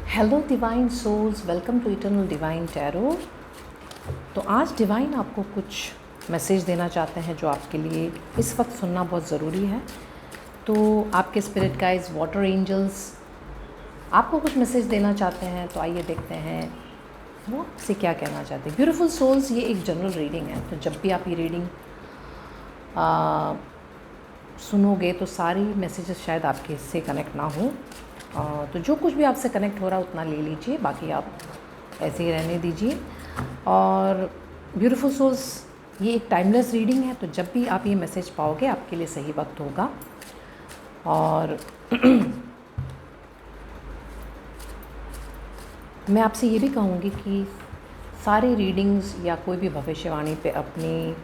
Hello divine souls, welcome to eternal divine tarot. तो आज divine आपको कुछ मैसेज देना चाहते हैं जो आपके लिए इस वक्त सुनना बहुत ज़रूरी है। तो आपके स्पिरिट गाइड्स, वाटर एंजल्स आपको कुछ मैसेज देना चाहते हैं। तो आइए देखते हैं वो आपसे क्या कहना चाहते हैं। ब्यूटीफुल सोल्स, ये एक जनरल रीडिंग है। तो जब भी आप ये रीडिंग सुनोगे तो सारी मैसेजेस शायद आपके इससे कनेक्ट ना हो। तो जो कुछ भी आपसे कनेक्ट हो रहा है उतना ले लीजिए, बाकी आप ऐसे ही रहने दीजिए। और ब्यूटीफुल सोल्स, ये एक टाइमलेस रीडिंग है। तो जब भी आप ये मैसेज पाओगे आपके लिए सही वक्त होगा। और मैं आपसे ये भी कहूँगी कि सारी रीडिंग्स या कोई भी भविष्यवाणी पे अपनी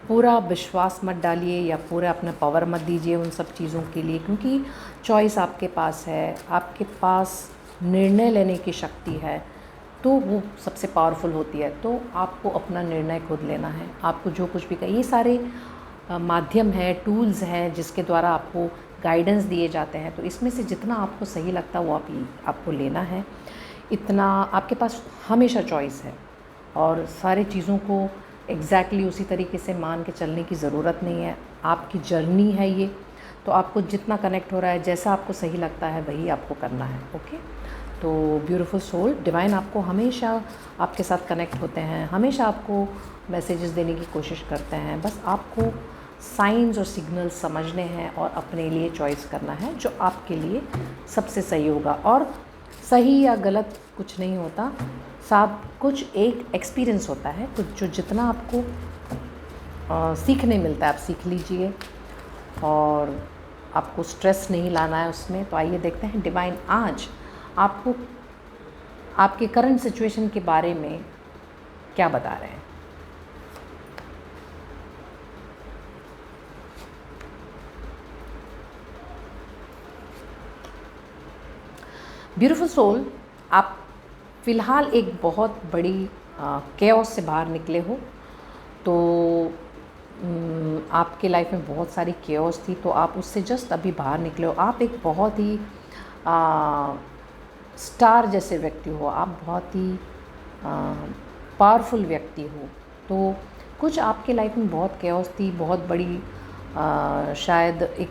पूरा विश्वास मत डालिए या पूरा अपना पावर मत दीजिए उन सब चीज़ों के लिए, क्योंकि चॉइस आपके पास है, आपके पास निर्णय लेने की शक्ति है, तो वो सबसे पावरफुल होती है। तो आपको अपना निर्णय खुद लेना है। आपको जो कुछ भी ये सारे माध्यम हैं, टूल्स हैं जिसके द्वारा आपको गाइडेंस दिए जाते हैं। तो इसमें से जितना आपको सही लगता है वो आपको लेना है। इतना आपके पास हमेशा चॉइस है और सारी चीज़ों को एग्जैक्टली उसी तरीके से मान के चलने की ज़रूरत नहीं है। आपकी जर्नी है ये, तो आपको जितना कनेक्ट हो रहा है, जैसा आपको सही लगता है वही आपको करना है। ओके। तो ब्यूटीफुल सोल, डिवाइन आपको हमेशा आपके साथ कनेक्ट होते हैं, हमेशा आपको मैसेजेस देने की कोशिश करते हैं। बस आपको साइंस और सिग्नल्स समझने हैं और अपने लिए चॉइस करना है जो आपके लिए सबसे सही होगा। और सही या गलत कुछ नहीं होता, सब कुछ एक एक्सपीरियंस होता है। तो जो जितना आपको सीखने मिलता है आप सीख लीजिए और आपको स्ट्रेस नहीं लाना है उसमें। तो आइए देखते हैं डिवाइन आज आपको आपके करंट सिचुएशन के बारे में क्या बता रहे हैं। ब्यूटीफुल सोल, आप फ़िलहाल एक बहुत बड़ी केओस से बाहर निकले हो। तो आपके लाइफ में बहुत सारी केओस थी, तो आप उससे जस्ट अभी बाहर निकले हो। आप एक बहुत ही स्टार जैसे व्यक्ति हो, आप बहुत ही पावरफुल व्यक्ति हो। तो कुछ आपके लाइफ में बहुत केओस थी, बहुत बड़ी शायद एक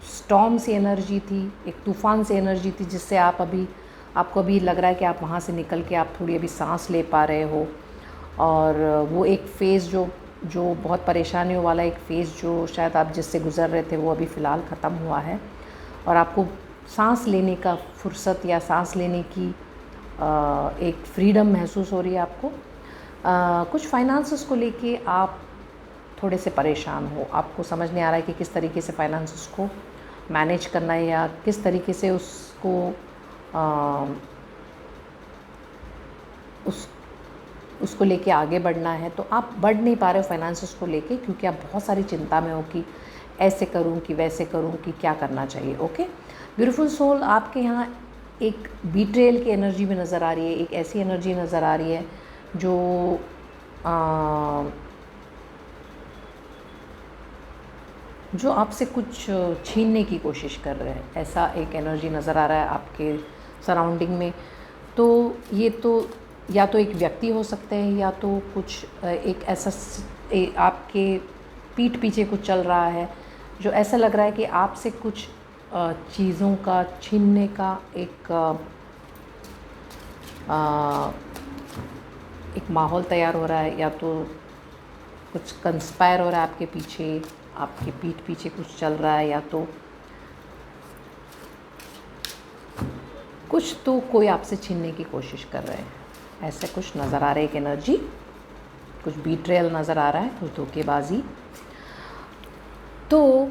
स्टॉर्म सी एनर्जी थी, एक तूफ़ान सी एनर्जी थी, जिससे आपको अभी लग रहा है कि आप वहाँ से निकल के आप थोड़ी अभी सांस ले पा रहे हो। और वो एक फ़ेज़ जो बहुत परेशानियों वाला एक फ़ेज़ जो शायद आप जिससे गुज़र रहे थे वो अभी फ़िलहाल ख़त्म हुआ है और आपको सांस लेने का फुर्सत या सांस लेने की एक फ्रीडम महसूस हो रही है आपको। कुछ फाइनेंसेस को लेके आप थोड़े से परेशान हो, आपको समझ नहीं आ रहा है कि किस तरीके से फाइनेंसेस को मैनेज करना है या किस तरीके से उसको लेके आगे बढ़ना है। तो आप बढ़ नहीं पा रहे हो फाइनेंसेस को लेके, क्योंकि आप बहुत सारी चिंता में हो कि ऐसे करूं कि वैसे करूं कि क्या करना चाहिए। ओके ब्यूटीफुल सोल, आपके यहाँ एक बीट्रेल की एनर्जी भी नज़र आ रही है, एक ऐसी एनर्जी नज़र आ रही है जो आपसे कुछ छीनने की कोशिश कर रहे हैं। ऐसा एक एनर्जी नज़र आ रहा है आपके सराउंडिंग में। तो ये तो या तो एक व्यक्ति हो सकते हैं या तो कुछ एक ऐसा आपके पीठ पीछे कुछ चल रहा है जो ऐसा लग रहा है कि आपसे कुछ चीज़ों का छीनने का एक माहौल तैयार हो रहा है, या तो कुछ कंस्पायर हो रहा है आपके पीछे, आपके पीठ पीछे कुछ चल रहा है, या तो कुछ तो कोई आपसे छीनने की कोशिश कर रहे हैं। ऐसे कुछ नज़र आ रहा है, एक एनर्जी, कुछ बीट्रेयल नज़र आ रहा है, कुछ धोखेबाजी। तो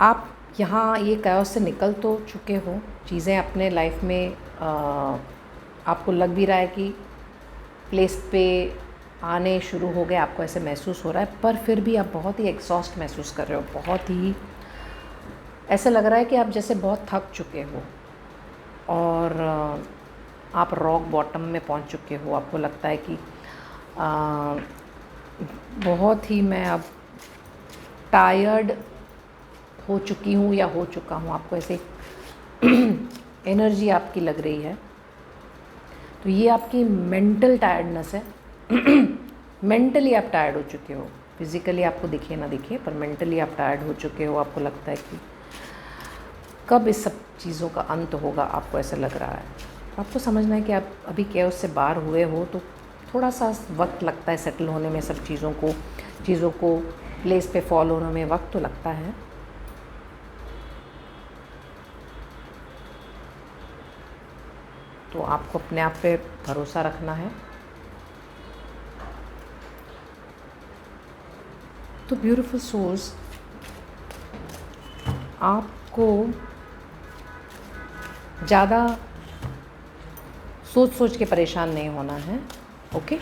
आप यहाँ ये कैओस से निकल तो चुके हो, चीज़ें अपने लाइफ में आपको लग भी रहा है कि प्लेस पे आने शुरू हो गए, आपको ऐसे महसूस हो रहा है, पर फिर भी आप बहुत ही एग्जॉस्ट महसूस कर रहे हो। बहुत ही ऐसा लग रहा है कि आप जैसे बहुत थक चुके हो और आप रॉक बॉटम में पहुंच चुके हो। आपको लगता है कि बहुत ही मैं अब टायर्ड हो चुकी हूँ या हो चुका हूँ, आपको ऐसे एनर्जी आपकी लग रही है। तो ये आपकी मेंटल टायर्डनेस है। मेंटली आप टायर्ड हो चुके हो, फिज़िकली आपको दिखे ना दिखे, पर मेंटली आप टायर्ड हो चुके हो। आपको लगता है कि कब इस सब चीज़ों का अंत होगा, आपको ऐसा लग रहा है। आपको समझना है कि आप अभी कैओस से बाहर हुए हो, तो थोड़ा सा वक्त लगता है सेटल होने में, सब चीज़ों को प्लेस पे फॉल होने में वक्त तो लगता है। तो आपको अपने आप पे भरोसा रखना है। तो ब्यूटीफुल सोल्स, आपको ज़्यादा सोच के परेशान नहीं होना है। ओके,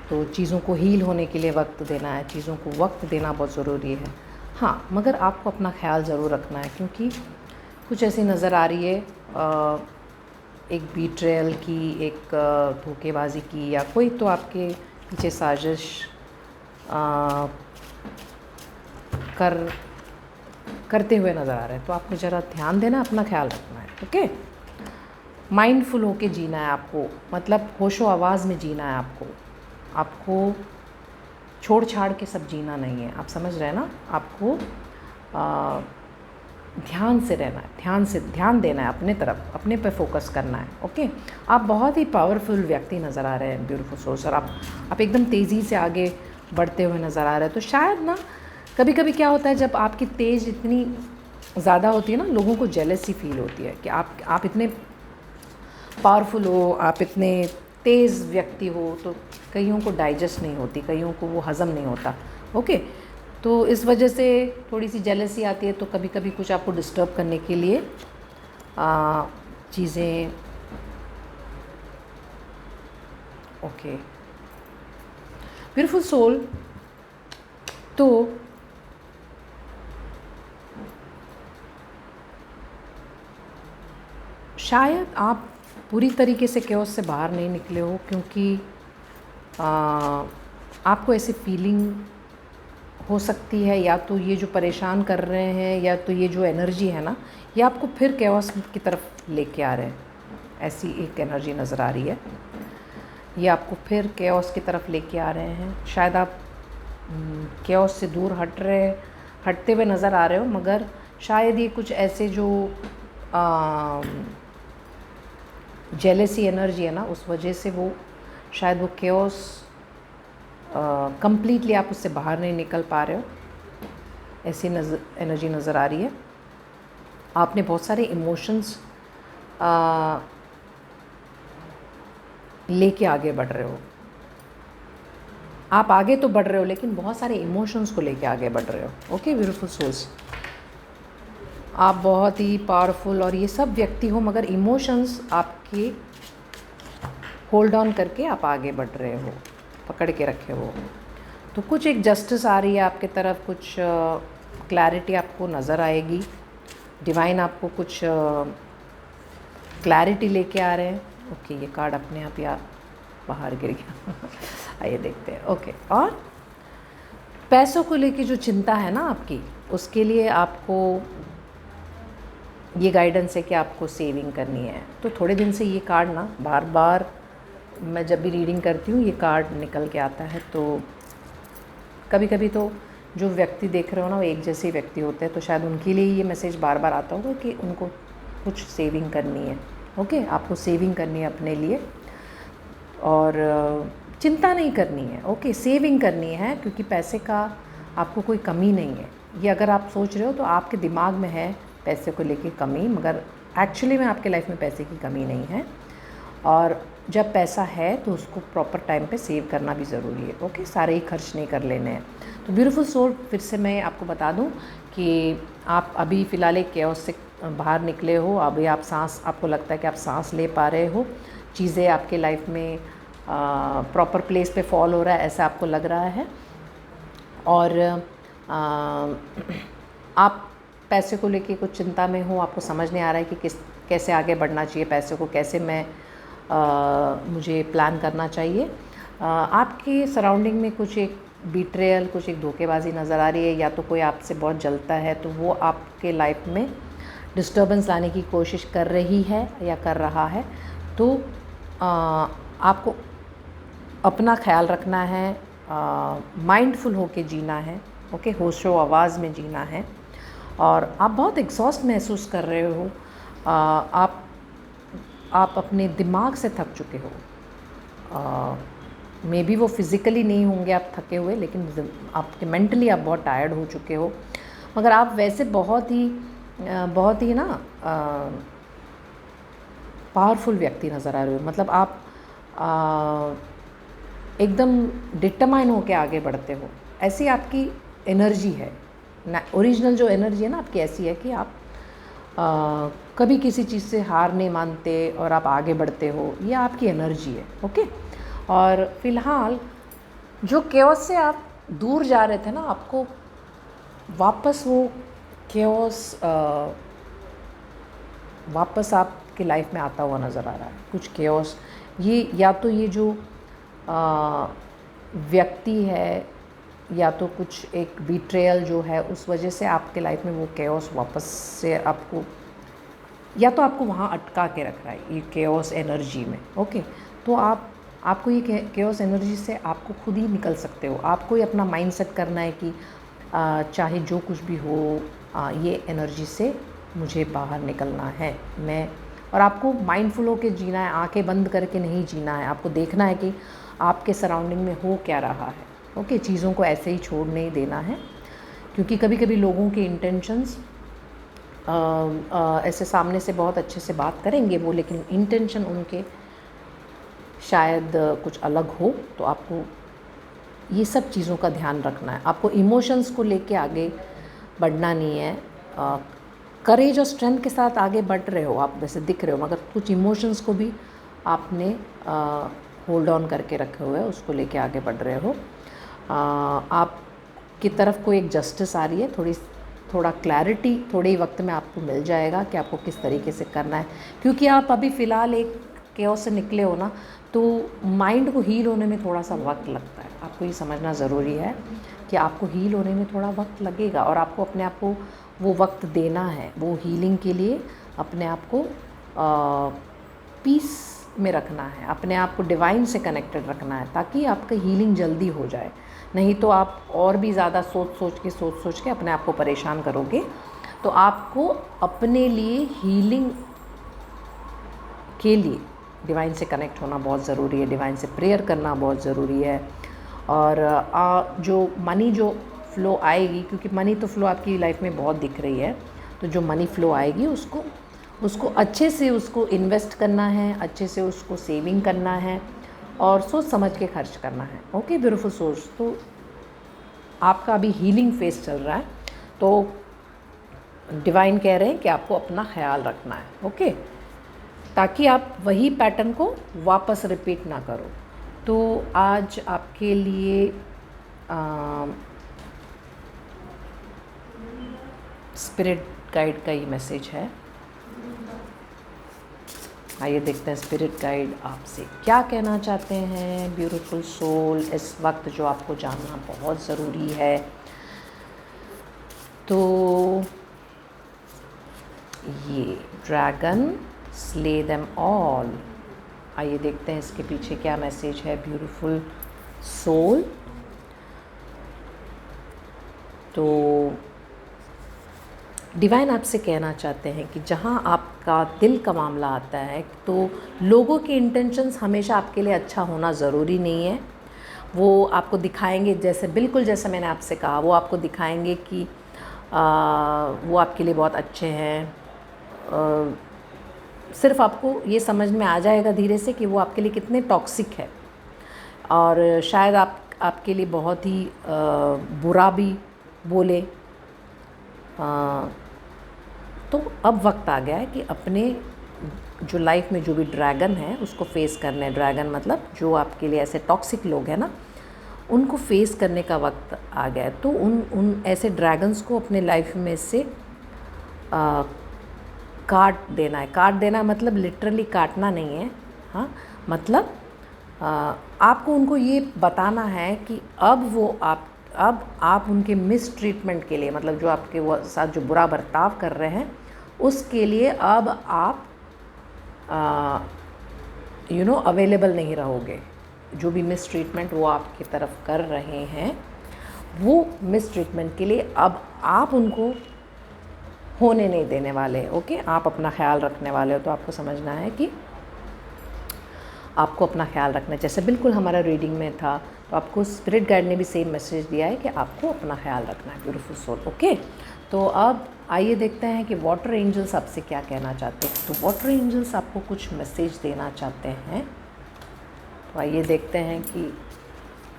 तो चीज़ों को हील होने के लिए वक्त देना है, चीज़ों को वक्त देना बहुत ज़रूरी है। हाँ, मगर आपको अपना ख्याल ज़रूर रखना है, क्योंकि कुछ ऐसी नज़र आ रही है एक बीट्रेयल की, एक धोखेबाजी की, या कोई तो आपके पीछे साजिश करते हुए नज़र आ रहे हैं। तो आपको ज़रा ध्यान देना, अपना ख्याल रखना है। ओके, माइंडफुल होके जीना है आपको, मतलब होशो आवाज़ में जीना है आपको छोड़ छाड़ के सब जीना नहीं है। आप समझ रहे हैं ना? आपको ध्यान से रहना है, ध्यान देना है अपने तरफ, अपने पे फोकस करना है। ओके, आप बहुत ही पावरफुल व्यक्ति नज़र आ रहे हैं ब्यूटीफुल सोल्स, और आप एकदम तेज़ी से आगे बढ़ते हुए नज़र आ रहे हैं। तो शायद ना कभी कभी क्या होता है, जब आपकी तेज़ इतनी ज़्यादा होती है ना, लोगों को जेलसी फील होती है कि आप इतने पावरफुल हो, आप इतने तेज़ व्यक्ति हो, तो कईयों को डाइजेस्ट नहीं होती, कईयों को वो हज़म नहीं होता। ओके, तो इस वजह से थोड़ी सी जेलसी आती है। तो कभी कभी कुछ आपको डिस्टर्ब करने के लिए चीज़ें। ओके ब्यूटीफुल सोल, तो शायद आप पूरी तरीके से कैओस से बाहर नहीं निकले हो, क्योंकि आपको ऐसी फीलिंग हो सकती है, या तो ये जो परेशान कर रहे हैं, या तो ये जो एनर्जी है ना, ये आपको फिर कैओस की तरफ लेके आ रहे हैं। ऐसी एक एनर्जी नज़र आ रही है, ये आपको फिर कैओस की तरफ लेके आ रहे हैं। शायद आप कैओस से दूर हटते हुए नज़र आ रहे हो, मगर शायद ये कुछ ऐसे जो जेलेसी एनर्जी है ना, उस वजह से वो शायद वो कैओस कंप्लीटली आप उससे बाहर नहीं निकल पा रहे हो। ऐसी एनर्जी नज़र आ रही है। आपने बहुत सारे इमोशंस लेके आगे बढ़ रहे हो। आप आगे तो बढ़ रहे हो, लेकिन बहुत सारे इमोशंस को लेके आगे बढ़ रहे हो। ओके ब्यूटीफुल सोल्स, आप बहुत ही पावरफुल और ये सब व्यक्ति हो, मगर इमोशंस आपके होल्ड ऑन करके आप आगे बढ़ रहे हो, पकड़ के रखे हो। तो कुछ एक जस्टिस आ रही है आपके तरफ, कुछ क्लैरिटी आपको नज़र आएगी। डिवाइन आपको कुछ क्लैरिटी लेके आ रहे हैं। ओके, ये कार्ड अपने आप या बाहर गिर गया। आइए देखते हैं। ओके, और पैसों को लेके जो चिंता है ना आपकी, उसके लिए आपको ये गाइडेंस है कि आपको सेविंग करनी है। तो थोड़े दिन से ये कार्ड ना बार बार मैं जब भी रीडिंग करती हूँ, ये कार्ड निकल के आता है। तो कभी कभी तो जो व्यक्ति देख रहे हो ना, वो एक जैसे व्यक्ति होते हैं, तो शायद उनके लिए ये मैसेज बार बार आता होगा कि उनको कुछ सेविंग करनी है। ओके, आपको सेविंग करनी है अपने लिए, और चिंता नहीं करनी है। ओके, सेविंग करनी है, क्योंकि पैसे का आपको कोई कमी नहीं है। ये अगर आप सोच रहे हो तो आपके दिमाग में है पैसे को लेके कमी, मगर एक्चुअली में आपके लाइफ में पैसे की कमी नहीं है। और जब पैसा है तो उसको प्रॉपर टाइम पे सेव करना भी ज़रूरी है। ओके, सारे ही खर्च नहीं कर लेने हैं। तो ब्यूटीफुल सोल, फिर से मैं आपको बता दूं कि आप अभी फ़िलहाल एक कैओस से बाहर निकले हो। अभी आप आपको लगता है कि आप सांस ले पा रहे हो, चीज़ें आपके लाइफ में प्रॉपर प्लेस पे फॉल हो रहा है, ऐसा आपको लग रहा है। और आप पैसे को लेके कुछ चिंता में हो, आपको समझ नहीं आ रहा है कि कैसे आगे बढ़ना चाहिए, पैसे को कैसे मुझे प्लान करना चाहिए। आपके सराउंडिंग में कुछ एक बीट्रेयल, कुछ एक धोखेबाजी नज़र आ रही है, या तो कोई आपसे बहुत जलता है तो वो आपके लाइफ में डिस्टर्बेंस लाने की कोशिश कर रही है या कर रहा है। तो आपको अपना ख्याल रखना है, माइंडफुल होके जीना है, ओके, होशो आवाज़ में जीना है। और आप बहुत एग्जॉस्ट महसूस कर रहे हो, आप अपने दिमाग से थक चुके हो। मे बी वो फिज़िकली नहीं होंगे आप थके हुए, लेकिन आपके मेंटली आप बहुत टायर्ड हो चुके हो। मगर आप वैसे बहुत ही ना पावरफुल व्यक्ति नज़र आ रहे हो। मतलब आप एकदम डिटरमाइन होके आगे बढ़ते हो, ऐसी आपकी एनर्जी है ना। ओरिजिनल जो एनर्जी है ना आपकी, ऐसी है कि आप कभी किसी चीज़ से हार नहीं मानते और आप आगे बढ़ते हो, ये आपकी एनर्जी है, ओके। और फ़िलहाल जो केओस से आप दूर जा रहे थे ना, आपको वापस वो केओस वापस आपकी लाइफ में आता हुआ नज़र आ रहा है। कुछ केओस, ये या तो ये जो व्यक्ति है, या तो कुछ एक बीट्रेयल जो है, उस वजह से आपके लाइफ में वो केओस वापस से आपको, या तो आपको वहाँ अटका के रख रहा है ये केओस एनर्जी में, ओके। तो आपको ये केओस एनर्जी से आपको खुद ही निकल सकते हो। आपको ही अपना माइंड सेट करना है कि चाहे जो कुछ भी हो, ये एनर्जी से मुझे बाहर निकलना है मैं। और आपको माइंडफुल होकर जीना है, आंखें बंद करके नहीं जीना है। आपको देखना है कि आपके सराउंडिंग में हो क्या रहा है, ओके। चीज़ों को ऐसे ही छोड़ नहीं देना है, क्योंकि कभी कभी लोगों के इंटेंशंस ऐसे सामने से बहुत अच्छे से बात करेंगे वो, लेकिन इंटेंशन उनके शायद कुछ अलग हो। तो आपको ये सब चीज़ों का ध्यान रखना है। आपको इमोशंस को लेके आगे बढ़ना नहीं है। करेज और स्ट्रेंथ के साथ आगे बढ़ रहे हो आप, वैसे दिख रहे हो, मगर कुछ इमोशंस को भी आपने होल्ड ऑन करके रखे हुए हैं, उसको लेके आगे बढ़ रहे हो। आपकी तरफ को एक जस्टिस आ रही है, थोड़ा क्लैरिटी थोड़े ही वक्त में आपको मिल जाएगा कि आपको किस तरीके से करना है। क्योंकि आप अभी फ़िलहाल एक केओस से निकले हो ना, तो माइंड को हील होने में थोड़ा सा वक्त लगता है। आपको ये समझना ज़रूरी है कि आपको हील होने में थोड़ा वक्त लगेगा, और आपको अपने आप को वो वक्त देना है। वो हीलिंग के लिए अपने आप को पीस में रखना है, अपने आप को डिवाइन से कनेक्टेड रखना है, ताकि आपका हीलिंग जल्दी हो जाए। नहीं तो आप और भी ज़्यादा सोच सोच के अपने आप को परेशान करोगे। तो आपको अपने लिए हीलिंग के लिए डिवाइन से कनेक्ट होना बहुत ज़रूरी है, डिवाइन से प्रेयर करना बहुत ज़रूरी है। और जो मनी जो फ़्लो आएगी, क्योंकि मनी तो फ़्लो आपकी लाइफ में बहुत दिख रही है, तो जो मनी फ़्लो आएगी उसको अच्छे से उसको इन्वेस्ट करना है, अच्छे से उसको सेविंग करना है, और सोच समझ के खर्च करना है, ओके ब्यूटीफुल सोर्स। तो आपका अभी हीलिंग फेस चल रहा है, तो डिवाइन कह रहे हैं कि आपको अपना ख्याल रखना है, ओके, ताकि आप वही पैटर्न को वापस रिपीट ना करो। तो आज आपके लिए स्पिरिट गाइड का ये मैसेज है। आइए देखते हैं स्पिरिट गाइड आपसे क्या कहना चाहते हैं। ब्यूटीफुल सोल, इस वक्त जो आपको जानना बहुत ज़रूरी है, तो ये ड्रैगन स्ले देम ऑल। आइए देखते हैं इसके पीछे क्या मैसेज है। ब्यूटीफुल सोल, तो डिवाइन आपसे कहना चाहते हैं कि जहाँ आपका दिल का मामला आता है, तो लोगों के इंटेंशंस हमेशा आपके लिए अच्छा होना ज़रूरी नहीं है। वो आपको दिखाएंगे, जैसे बिल्कुल जैसे मैंने आपसे कहा, वो आपको दिखाएंगे कि वो आपके लिए बहुत अच्छे हैं। सिर्फ आपको ये समझ में आ जाएगा धीरे से कि वो आपके लिए कितने टॉक्सिक है, और शायद आपके लिए बहुत ही बुरा भी बोले। तो अब वक्त आ गया है कि अपने जो लाइफ में जो भी ड्रैगन है उसको फेस करने। ड्रैगन मतलब जो आपके लिए ऐसे टॉक्सिक लोग हैं ना, उनको फेस करने का वक्त आ गया है। तो उन ऐसे ड्रैगन्स को अपने लाइफ में से काट देना है। काट देना मतलब लिटरली काटना नहीं है, हाँ, मतलब आपको उनको ये बताना है कि अब आप उनके मिस ट्रीटमेंट के लिए, मतलब जो आपके वो साथ जो बुरा बर्ताव कर रहे हैं उसके लिए अब आप अवेलेबल नहीं रहोगे। जो भी मिस ट्रीटमेंट वो आपकी तरफ कर रहे हैं, वो मिस ट्रीटमेंट के लिए अब आप उनको होने नहीं देने वाले। ओके, आप अपना ख्याल रखने वाले हो। तो आपको समझना है कि आपको अपना ख्याल रखना है। जैसे बिल्कुल हमारा रीडिंग में था, तो आपको स्पिरिट गाइड ने भी सेम मैसेज दिया है कि आपको अपना ख्याल रखना है, ब्यूटीफुल सोल। ओके, तो अब आइए देखते हैं कि वाटर एंजल्स आपसे क्या कहना चाहते हैं। तो वाटर एंजल्स आपको कुछ मैसेज देना चाहते हैं, तो आइए देखते हैं कि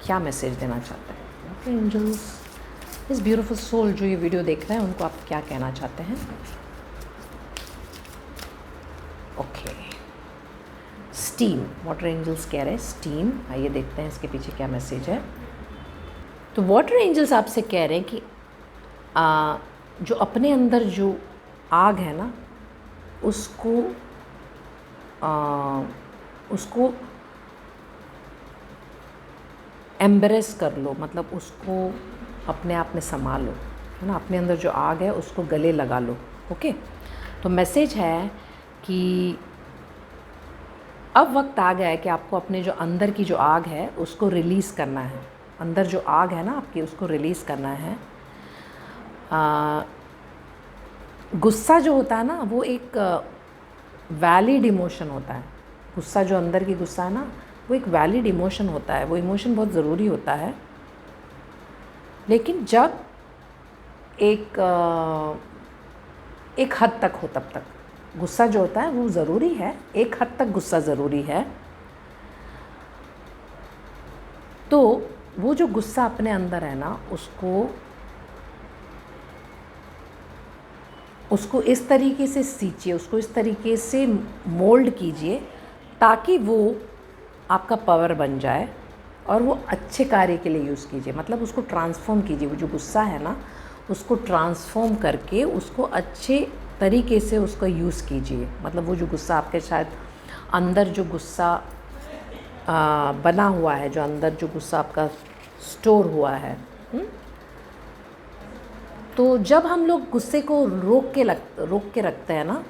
क्या मैसेज देना चाहते हैं वाटर एंजल्स। इस ब्यूटीफुल सोल जो ये वीडियो देख रहे हैं उनको आप क्या कहना चाहते हैं। ओके, स्टीम, वाटर एंजल्स कह रहे हैं स्टीम। आइए देखते हैं इसके पीछे क्या मैसेज है। तो वाटर एंजल्स आपसे कह रहे हैं कि जो अपने अंदर जो आग है ना, उसको एम्ब्रेस कर लो, मतलब उसको अपने आप में संभालो, है ना। अपने अंदर जो आग है उसको गले लगा लो। ओके, तो मैसेज है कि अब वक्त आ गया है कि आपको अपने जो अंदर की जो आग है उसको रिलीज़ करना है। अंदर जो आग है ना आपकी, उसको रिलीज़ करना है। गुस्सा जो होता है ना, वो एक वैलिड इमोशन होता है। गुस्सा जो अंदर की गुस्सा है ना, वो एक वैलिड इमोशन होता है। वो इमोशन बहुत ज़रूरी होता है, लेकिन जब एक हद तक हो, तब तक गुस्सा जो होता है वो ज़रूरी है। एक हद तक गुस्सा ज़रूरी है। तो वो जो गुस्सा अपने अंदर है ना, उसको इस तरीके से सींचिए, उसको इस तरीके से मोल्ड कीजिए ताकि वो आपका पावर बन जाए और वो अच्छे कार्य के लिए यूज़ कीजिए। मतलब उसको ट्रांसफॉर्म कीजिए। वो जो गुस्सा है ना, उसको ट्रांसफॉर्म करके उसको अच्छे तरीके से उसका यूज़ कीजिए। मतलब वो जो गुस्सा आपके शायद अंदर जो गुस्सा बना हुआ है, जो अंदर जो गुस्सा आपका स्टोर हुआ है। तो जब हम लोग गुस्से को रोक के रखते हैं ना,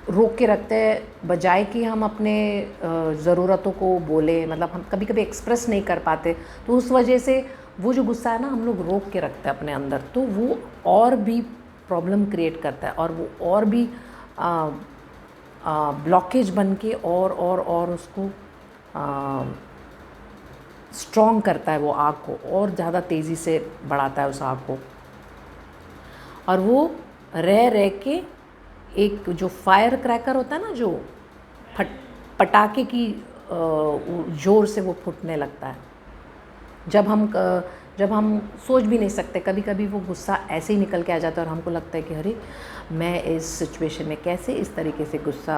रोक के रखते हैं, बजाय कि हम अपने ज़रूरतों को बोले, मतलब हम कभी कभी एक्सप्रेस नहीं कर पाते, तो उस वजह से वो जो गुस्सा है ना हम लोग रोक के रखते हैं अपने अंदर, तो वो और भी प्रॉब्लम क्रिएट करता है और वो और भी ब्लॉकेज बन के और उसको स्ट्रॉन्ग करता है। वो आग को और ज़्यादा तेज़ी से बढ़ाता है उस आग को, और वो रह के एक जो फायर क्रैकर होता है ना, जो पटाखे की ज़ोर से वो फूटने लगता है। जब हम सोच भी नहीं सकते, कभी कभी वो गुस्सा ऐसे ही निकल के आ जाता है और हमको लगता है कि अरे मैं इस सिचुएशन में कैसे इस तरीके से गुस्सा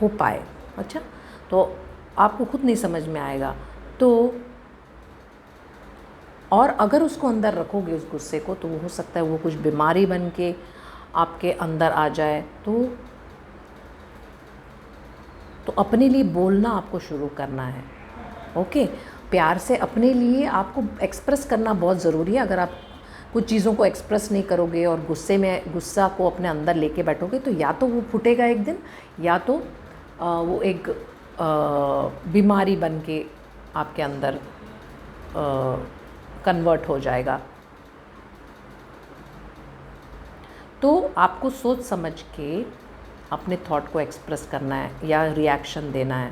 हो पाए। अच्छा, तो आपको खुद नहीं समझ में आएगा। तो और अगर उसको अंदर रखोगे उस गुस्से को, तो हो सकता है वो कुछ बीमारी बन के आपके अंदर आ जाए। तो अपने लिए बोलना आपको शुरू करना है। ओके, प्यार से अपने लिए आपको एक्सप्रेस करना बहुत ज़रूरी है। अगर आप कुछ चीज़ों को एक्सप्रेस नहीं करोगे और गुस्सा को अपने अंदर लेके बैठोगे, तो या तो वो फूटेगा एक दिन, या तो वो एक बीमारी बन के आपके अंदर कन्वर्ट हो जाएगा। तो आपको सोच समझ के अपने थॉट को एक्सप्रेस करना है या रिएक्शन देना है।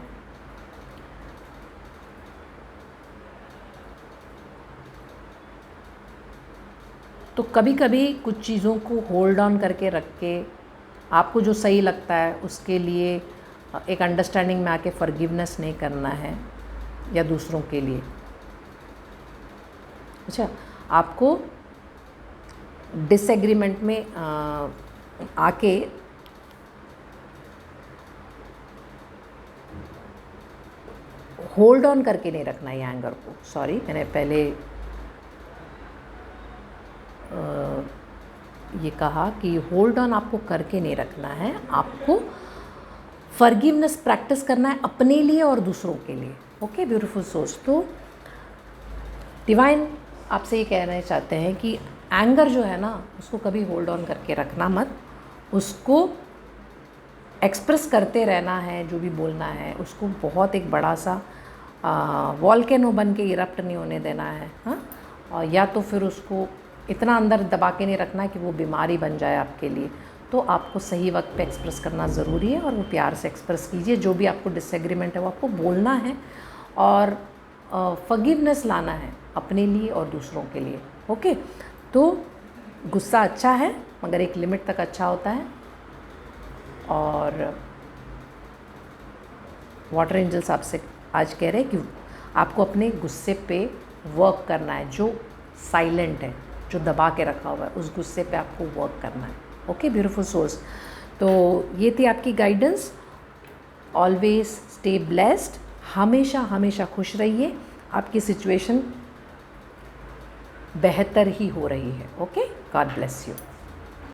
तो कभी कभी कुछ चीज़ों को होल्ड ऑन करके रख के आपको जो सही लगता है उसके लिए एक अंडरस्टैंडिंग में आके फॉरगिवनेस नहीं करना है या दूसरों के लिए। अच्छा, आपको डिसएग्रीमेंट में आके होल्ड ऑन करके नहीं रखना है एंगर को। सॉरी, मैंने पहले ये कहा कि होल्ड ऑन आपको करके नहीं रखना है, आपको फॉरगिवनेस प्रैक्टिस करना है अपने लिए और दूसरों के लिए। ओके ब्यूटीफुल सोल्स, तो डिवाइन आपसे ये कहना चाहते हैं कि एंगर जो है ना उसको कभी होल्ड ऑन करके रखना मत, उसको एक्सप्रेस करते रहना है, जो भी बोलना है उसको बहुत एक बड़ा सा वॉल्केनो बन के इरप्ट नहीं होने देना है। हाँ, और या तो फिर उसको इतना अंदर दबा के नहीं रखना कि वो बीमारी बन जाए आपके लिए। तो आपको सही वक्त पे एक्सप्रेस करना ज़रूरी है और वो प्यार से एक्सप्रेस कीजिए। जो भी आपको डिसएग्रीमेंट है वो आपको बोलना है और फॉरगिवनेस लाना है अपने लिए और दूसरों के लिए। ओके, तो गुस्सा अच्छा है मगर एक लिमिट तक अच्छा होता है। और वाटर एंजल्स आपसे आज कह रहे हैं कि आपको अपने गुस्से पे वर्क करना है, जो साइलेंट है, जो दबा के रखा हुआ है, उस गुस्से पे आपको वर्क करना है। ओके ब्यूटीफुल सोल्स, तो ये थी आपकी गाइडेंस। ऑलवेज स्टे ब्लेस्ड, हमेशा हमेशा खुश रहिए, आपकी सिचुएशन बेहतर ही हो रही है। Okay, God bless you.